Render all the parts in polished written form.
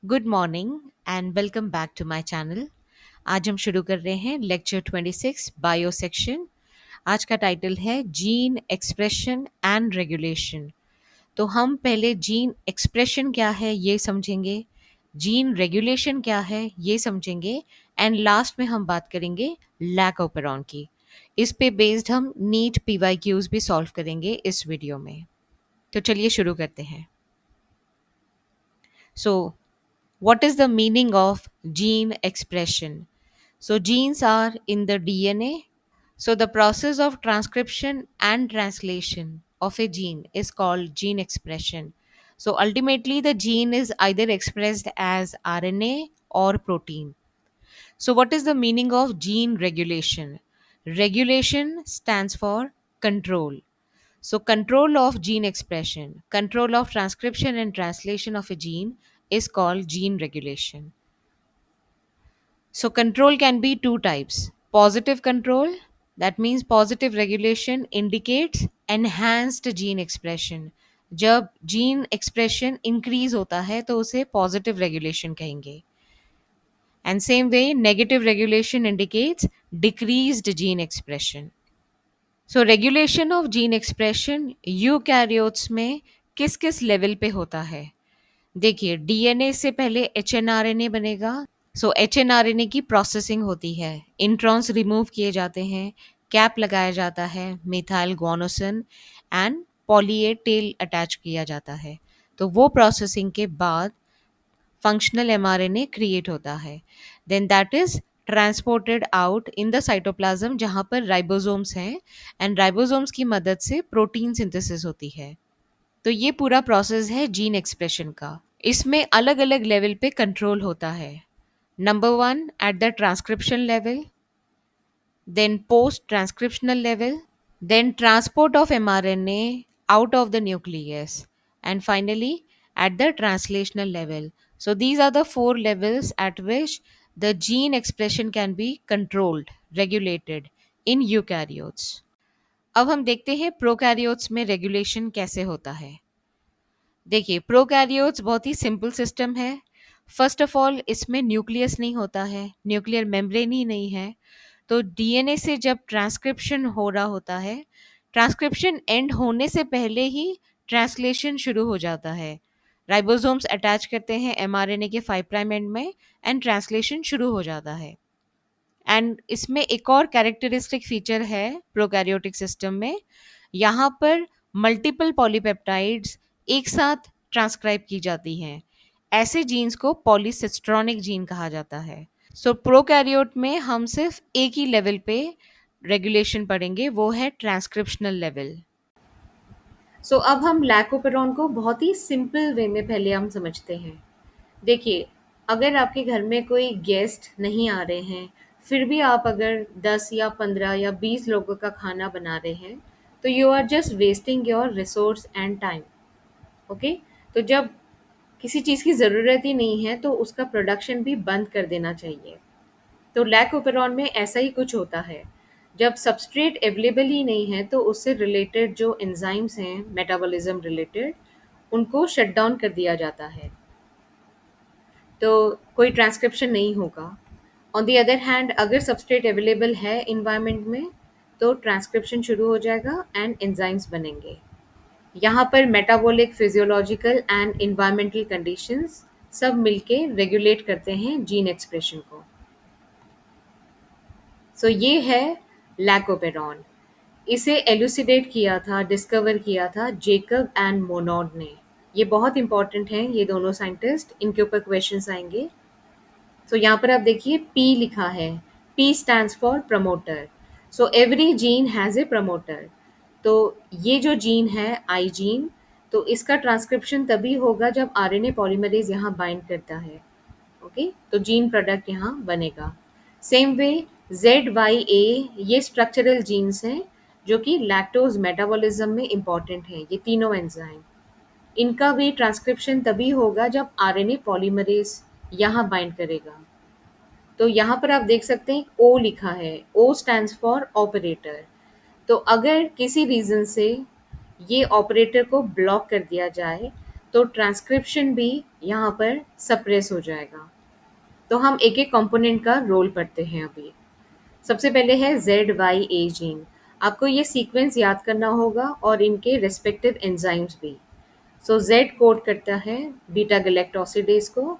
Good morning and welcome back to my channel. आज हम शुरू कर रहे हैं लेक्चर 26 बायो सेक्शन। आज का टाइटल है जीन एक्सप्रेशन एंड रेगुलेशन। तो हम पहले जीन एक्सप्रेशन क्या है ये समझेंगे, जीन रेगुलेशन क्या है ये समझेंगे एंड लास्ट में हम बात करेंगे लैक ऑपरेरॉन की। इस पे बेस्ड हम नीट पीवाईक्यूज भी सॉल्व करेंगे इस वीडियो में। तो चलिए शुरू करते हैं। सो what is the meaning of gene expression? So, genes are in the DNA. So, the process of transcription and translation of a gene is called gene expression. So, ultimately, the gene is either expressed as RNA or protein. So, what is the meaning of gene regulation? Regulation stands for control. So, control of gene expression, control of transcription and translation of a gene is called gene regulation. So, control can be two types. Positive control, that means positive regulation indicates enhanced gene expression. जब gene expression increase होता है तो उसे positive regulation कहेंगे। And same way negative regulation indicates decreased gene expression. So regulation of gene expression eukaryotes में किस किस level पे होता है? देखिए, डीएनए से पहले एचएनआरएनए बनेगा। सो एचएनआरएनए की प्रोसेसिंग होती है, इंट्रॉन्स रिमूव किए जाते हैं, कैप लगाया जाता है, methyl guanosine and poly A tail attach किया जाता है। तो वो प्रोसेसिंग के बाद फंक्शनल एमआरएनए क्रिएट होता है। Then that is transported out in the cytoplasm जहाँ पर राइबोसोम्स हैं एंड राइबोसोम्स की मदद से प्रोटीन सिंथेसिस होती है। तो ये पूरा प्रोसेस है जीन एक्सप्रेशन का। इसमें अलग अलग लेवल पे कंट्रोल होता है। Number one at the transcription level, then post transcriptional level, then transport of mRNA out of the nucleus, and finally at the translational level. So these are the four levels at which the gene expression can be controlled, regulated in eukaryotes. अब हम देखते हैं prokaryotes में regulation कैसे होता है। देखिए, prokaryotes बहुत ही सिंपल सिस्टम है। फर्स्ट ऑफ ऑल इसमें न्यूक्लियस नहीं होता है, न्यूक्लियर मेम्ब्रेन ही नहीं है। तो डीएनए से जब ट्रांसक्रिप्शन हो रहा होता है, ट्रांसक्रिप्शन एंड होने से पहले ही ट्रांसलेशन शुरू हो जाता है। राइबोसोम्स अटैच करते हैं एमआरएनए के 5 प्राइम एंड में एंड ट्रांसलेशन शुरू हो जाता है। एंड इसमें एक और कैरेक्टरिस्टिक फीचर है प्रोकैरियोटिक सिस्टम में, यहाँ पर मल्टीपल पॉलीपेप्टाइड्स एक साथ ट्रांसक्राइब की जाती हैं। ऐसे जीन्स को पॉलीसिस्ट्रॉनिक जीन कहा जाता है। सो प्रोकैरियोट में हम सिर्फ एक ही लेवल पे रेगुलेशन पढ़ेंगे, वो है ट्रांसक्रिप्शनल लेवल। सो अब हम लैकोपेरॉन को बहुत ही सिंपल वे में पहले हम समझते हैं। देखिए, अगर आपके घर में कोई गेस्ट नहीं आ रहे हैं, फिर भी आप अगर 10 या 15 या 20 लोगों का खाना बना रहे हैं, तो you are just wasting your resource and time. Okay, तो जब किसी चीज़ की ज़रूरत ही नहीं है तो उसका प्रोडक्शन भी बंद कर देना चाहिए। तो लैक ओपेरॉन में ऐसा ही कुछ होता है। जब सबस्ट्रेट अवेलेबल ही नहीं है तो उससे रिलेटेड जो एंजाइम्स हैं मेटाबॉलिज्म रिलेटेड, उनको शट डाउन कर दिया जाता है। तो कोई ट्रांसक्रिप्शन नहीं होगा। ऑन द अदर हैंड अगर सबस्ट्रेट अवेलेबल है इन्वायरमेंट में तो ट्रांसक्रिप्शन शुरू हो जाएगा एंड एंजाइम्स बनेंगे। यहाँ पर metabolic, physiological and environmental conditions सब मिलके रेगुलेट करते हैं जीन एक्सप्रेशन को। सो ये है लैकोपेरॉन। इसे एलुसिडेट किया था, डिस्कवर किया था जेकब एंड मोनोड ने। ये बहुत इंपॉर्टेंट हैं ये दोनों साइंटिस्ट, इनके ऊपर क्वेश्चंस आएंगे। सो यहाँ पर आप देखिए पी लिखा है, P stands for promoter. So every gene has a promoter. तो ये जो जीन है आई जीन, तो इसका ट्रांसक्रिप्शन तभी होगा जब आरएनए पॉलीमरेज यहाँ बाइंड करता है। ओके, तो जीन प्रोडक्ट यहाँ बनेगा। सेम वे ZYA ये स्ट्रक्चरल जीन्स हैं जो कि लैक्टोज मेटाबॉलिज्म में इंपॉर्टेंट हैं। ये तीनों एंजाइम, इनका भी ट्रांसक्रिप्शन तभी होगा जब आरएनए पॉलीमरेज यहाँ बाइंड करेगा। तो यहाँ पर आप देख सकते हैं ओ लिखा है, ओ स्टैंड्स फॉर ऑपरेटर। तो अगर किसी रीज़न से ये ऑपरेटर को ब्लॉक कर दिया जाए तो ट्रांसक्रिप्शन भी यहाँ पर सप्रेस हो जाएगा। तो हम एक एक कंपोनेंट का रोल पढ़ते हैं अभी। सबसे पहले है ZYA जीन। आपको ये सीक्वेंस याद करना होगा और इनके रेस्पेक्टिव एंजाइम्स भी। सो Z कोड करता है बीटा गैलेक्टोसिडेज को,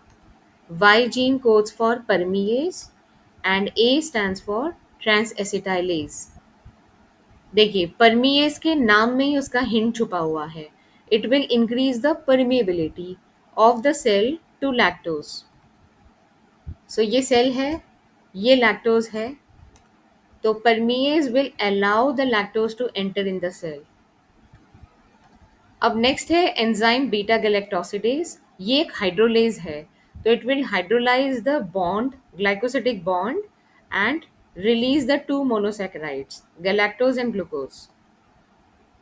Y gene codes for permease and A stands for transacetylase. देखिए परमीएज के नाम में ही उसका हिंट छुपा हुआ है। It will increase the permeability of the cell to lactose. So ये सेल है, ये लैक्टोज है, तो permease will allow the lactose to enter in the cell. अब नेक्स्ट है एंजाइम बीटा गैलेक्टोसिडेज। ये एक हाइड्रोलेज है, तो it will hydrolyse the bond, glycosidic bond, and release the two monosaccharides galactose and glucose.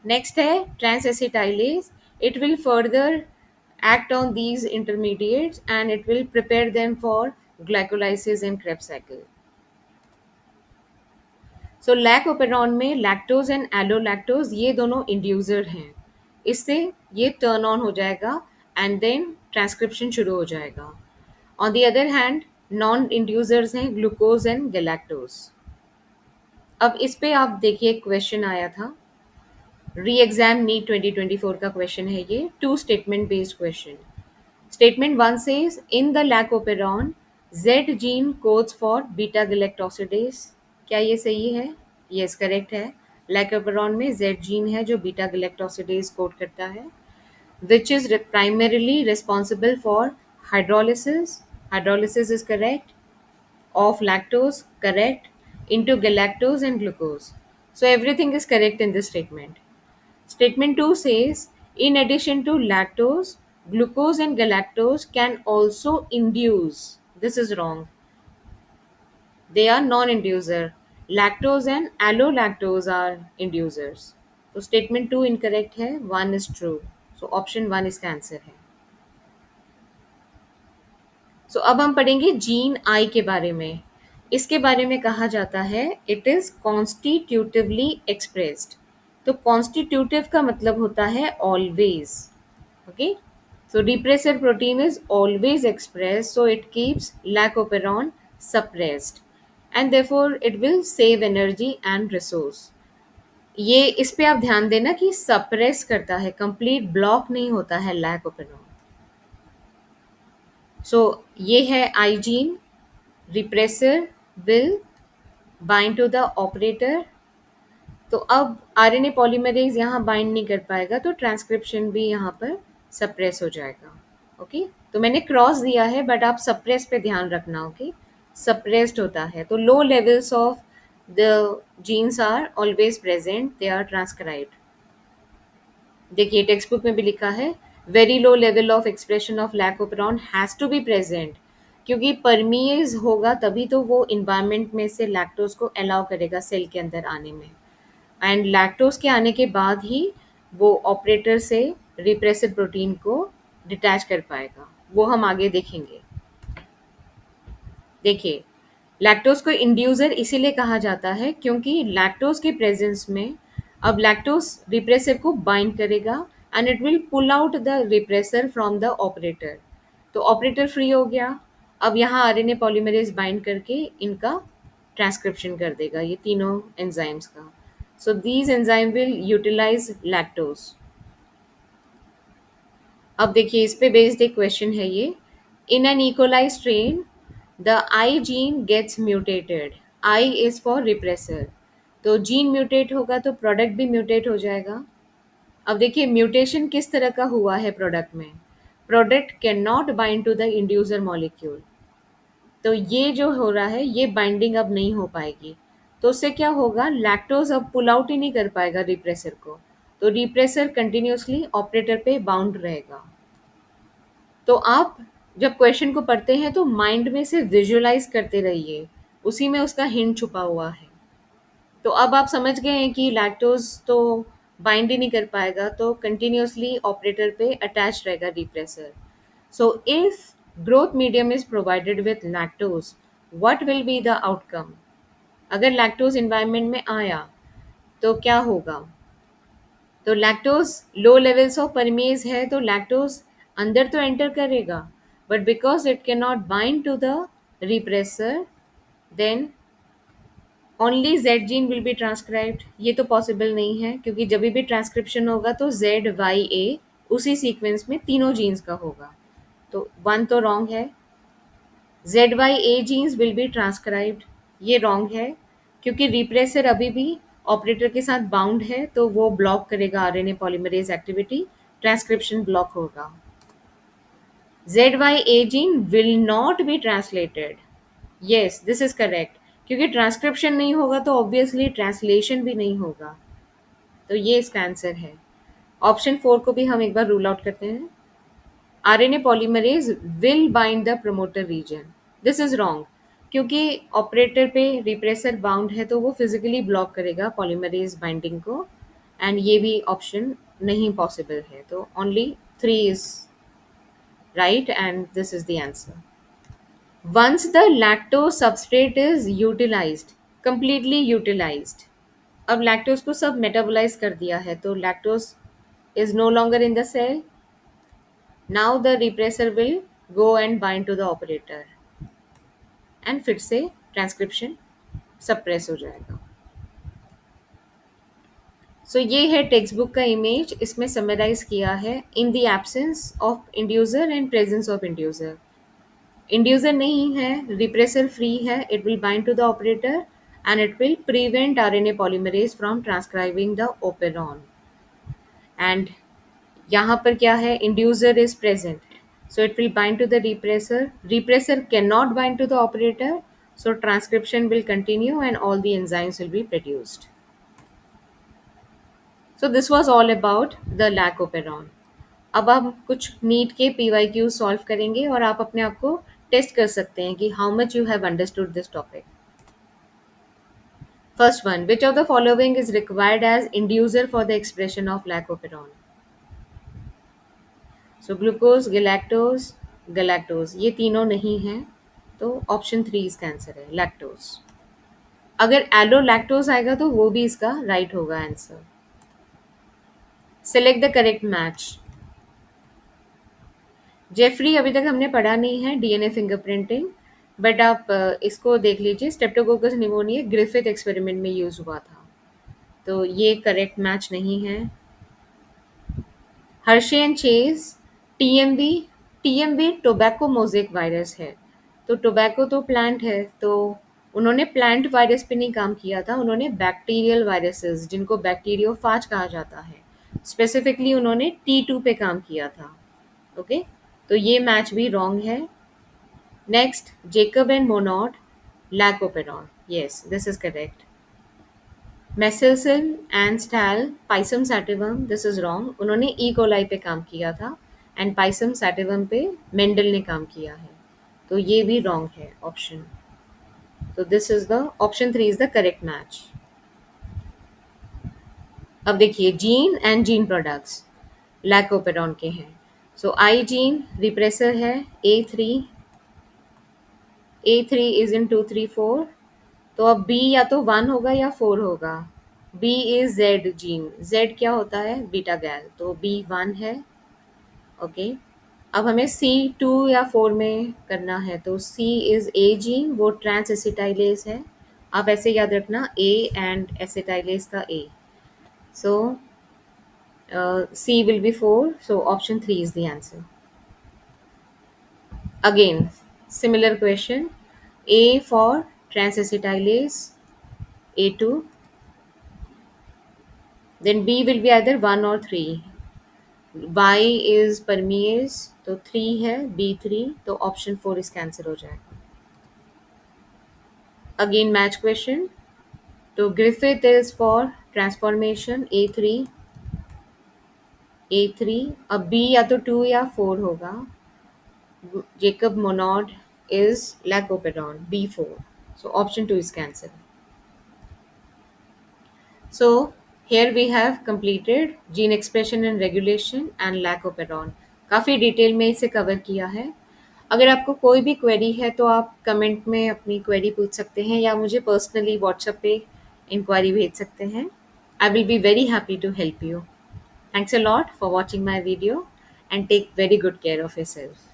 Next है transacetylase. It will further act on these intermediates and it will prepare them for glycolysis and Krebs cycle. So lac operon में lactose and एलोलैक्टोज ये दोनों inducer हैं। इससे ये turn on हो जाएगा and then transcription शुरू हो जाएगा। On the other hand non inducers हैं ग्लूकोज एंड गैलेक्टोज। अब इस पे आप देखिए क्वेश्चन आया था, री एग्जाम नीट 2024 का क्वेश्चन है ये, two statement based question. Statement 1 says, in the lacoperon, Z gene codes for beta galactosidase. क्या ये सही है? Yes, correct है। Lacoperon में Z gene है जो beta galactosidase कोड करता है, which is primarily responsible for hydrolysis. Hydrolysis is correct. Of lactose, correct. Into galactose and glucose. So everything is correct in this statement. Statement 2 says, in addition to lactose, glucose and galactose can also induce. This is wrong. They are non-inducer. Lactose and allolactose are inducers. So statement 2 incorrect है, 1 is true. So option 1 इसका answer है। सो अब हम पढ़ेंगे gene I के बारे में। इसके बारे में कहा जाता है इट इज कॉन्स्टिट्यूटिवली एक्सप्रेस्ड। तो कॉन्स्टिट्यूटिव का मतलब होता है always. Okay, so repressor protein is always expressed, so it keeps lacoperon suppressed and therefore it will save energy and resource। ये इस पे आप ध्यान देना कि सप्रेस करता है, कंप्लीट ब्लॉक नहीं होता है लैकोपेरॉन। सो ये है I gene, repressor will bind to the operator. तो अब आरएनए पॉलीमरेज यहाँ बाइंड नहीं कर पाएगा, तो ट्रांसक्रिप्शन भी यहाँ पर सप्रेस हो जाएगा। ओके, तो मैंने क्रॉस दिया है बट आप सप्रेस पे ध्यान रखना। ओके, सप्रेस्ड होता है तो low levels of the genes are always present, they are transcribed. देखिए टेक्स्ट बुक में भी लिखा है very low level of expression of lac operon has to be present, क्योंकि परमीज होगा तभी तो वो इन्वायरमेंट में से लैक्टोज को अलाउ करेगा सेल के अंदर आने में, एंड लैक्टोज के आने के बाद ही वो ऑपरेटर से रिप्रेसिव प्रोटीन को डिटैच कर पाएगा। वो हम आगे देखेंगे। देखिए लैक्टोज को इंड्यूसर इसीलिए कहा जाता है क्योंकि लैक्टोज के प्रेजेंस में अब लैक्टोज रिप्रेसर को बाइंड करेगा and it will pull out the repressor from the operator. तो ऑपरेटर फ्री हो गया, अब यहाँ आरएनए पॉलीमरेज बाइंड करके इनका ट्रांसक्रिप्शन कर देगा, ये तीनों एंजाइम्स का। So these enzyme will utilise lactose. अब देखिए इस पे बेस्ड एक क्वेश्चन है ये, in an E coli strain the I gene gets mutated. I is for repressor, तो जीन म्यूटेट होगा तो प्रोडक्ट भी म्यूटेट हो जाएगा। अब देखिए म्यूटेशन किस तरह का हुआ है प्रोडक्ट में, product can not bind to the inducer molecule. तो ये जो हो रहा है ये बाइंडिंग अब नहीं हो पाएगी, तो उससे क्या होगा, लैक्टोज अब पुल आउट ही नहीं कर पाएगा रिप्रेसर को, तो रिप्रेसर कंटिन्यूसली ऑपरेटर पे बाउंड रहेगा। तो आप जब क्वेश्चन को पढ़ते हैं तो माइंड में से विजुअलाइज करते रहिए, उसी में उसका हिंट छुपा हुआ है। तो अब आप समझ गए हैं कि लैक्टोज तो बाइंड ही नहीं कर पाएगा, तो कंटिन्यूसली ऑपरेटर पे अटैच रहेगा repressor. So if growth medium is provided with lactose, what will be the outcome. अगर लैक्टोज इन्वायरमेंट में आया तो क्या होगा, तो lactose low levels of permease है तो लैक्टोज अंदर तो एंटर करेगा, but because it can not bind to the repressor, then only Z gene will be transcribed. ये तो पॉसिबल नहीं है, क्योंकि जब भी ट्रांसक्रिप्शन होगा तो जेड वाई ए उसी सीक्वेंस में तीनों जीन्स का होगा। तो वन तो रॉन्ग है। Z Y A genes will be transcribed, ये रॉन्ग है, क्योंकि रिप्रेसर अभी भी ऑपरेटर के साथ बाउंड है, तो वो ब्लॉक करेगा RNA polymerase activity, transcription block होगा। Z Y A gene will not be translated, yes this is correct, क्योंकि ट्रांसक्रिप्शन नहीं होगा तो ऑब्वियसली ट्रांसलेशन भी नहीं होगा। तो ये इसका आंसर है। ऑप्शन 4 को भी हम एक बार रूल आउट करते हैं। RNA polymerase will bind the promoter region, this is wrong, क्योंकि ऑपरेटर पे रिप्रेसर बाउंड है तो वो फिजिकली ब्लॉक करेगा पॉलीमरेज बाइंडिंग को, एंड ये भी ऑप्शन नहीं पॉसिबल है। तो only 3 is right and this is the answer. Once the lactose substrate is utilized, completely utilized, अब lactose को सब मेटाबोलाइज कर दिया है, तो lactose is no longer in the cell. Now the repressor will go and bind to the operator and फिर से transcription suppress हो जाएगा। सो ये है टेक्स्ट बुक का इमेज, इसमें समराइज किया है in the absence of inducer and presence of inducer. Inducer नहीं है, रिप्रेसर फ्री है, it will bind to the operator and it will prevent RNA polymerase from transcribing the operon. And यहाँ पर क्या है, inducer is present, so it will bind to the repressor cannot bind to the operator, so transcription will continue and all the enzymes will be produced. So this was all about the lac operon. अब हम कुछ NEET के PYQ solve करेंगे और आप अपने आप को टेस्ट कर सकते हैं कि how much you have understood this topic. First one, which of the following is required as inducer for the expression of lac operon? So glucose, galactose, galactose, ये तीनों नहीं हैं, तो ऑप्शन 3 इसका आंसर है, लैक्टोज। अगर एलो लैक्टोज आएगा तो वो भी इसका राइट होगा answer. Select the correct match. जेफरी अभी तक हमने पढ़ा नहीं है, डीएनए फिंगरप्रिंटिंग, बट आप इसको देख लीजिए, स्टेप्टोकोकस निमोनिया ग्रिफिथ एक्सपेरिमेंट में यूज हुआ था, तो ये करेक्ट मैच नहीं है। Hershey and chase, TMV, TMV tobacco mosaic virus है, तो टोबैको तो प्लांट है, तो उन्होंने प्लांट वायरस पे नहीं काम किया था, उन्होंने बैक्टीरियल वायरसेस जिनको बैक्टीरियोफाज कहा जाता है, स्पेसिफिकली उन्होंने T2 पे काम किया था। ओके, तो ये मैच भी रॉन्ग है। Next, Jacob and Monod, lac operon, yes this is correct. Meselson and Stahl, Pisum sativum, this is wrong, उन्होंने ई कोलाई पे काम किया था एंड पाइसम सैटिवम पे मेंडल ने काम किया है, तो ये भी रॉन्ग है ऑप्शन। तो this is the option 3 is the correct match. अब देखिए, gene and gene products lac operon के हैं। सो आई जीन रिप्रेसर है, ए थ्री इज इन 2 3 4, तो अब बी या तो 1 होगा या 4 होगा। B is Z gene, Z क्या होता है, बीटा गैल, तो बी 1 है। ओके, अब हमें C2 या 4 में करना है, तो C इज ए जीन, वो ट्रांस एसिटाइलेज है, आप ऐसे याद रखना, ए एंड एसिटाइलेज का ए। सो C will be 4, so option 3 is the answer. Again, similar question. A for transacetylase, A2. Then B will be either 1 or 3. Y is permease, तो 3 है, B3, तो option 4 इसका आंसर हो जाएगा। Again match question. तो Griffith is for transformation, A3, अब B या तो 2 या 4 होगा। Jacob Monod is Lacoperon, B4. So option 2 is cancelled. So here we have completed gene expression and regulation and Lacoperon. काफ़ी डिटेल में इसे कवर किया है। अगर आपको कोई भी क्वेरी है तो आप कमेंट में अपनी क्वेरी पूछ सकते हैं या मुझे पर्सनली व्हाट्सएप पे इंक्वायरी भेज सकते हैं। I will be very happy to help you. Thanks a lot for watching my video and take very good care of yourself.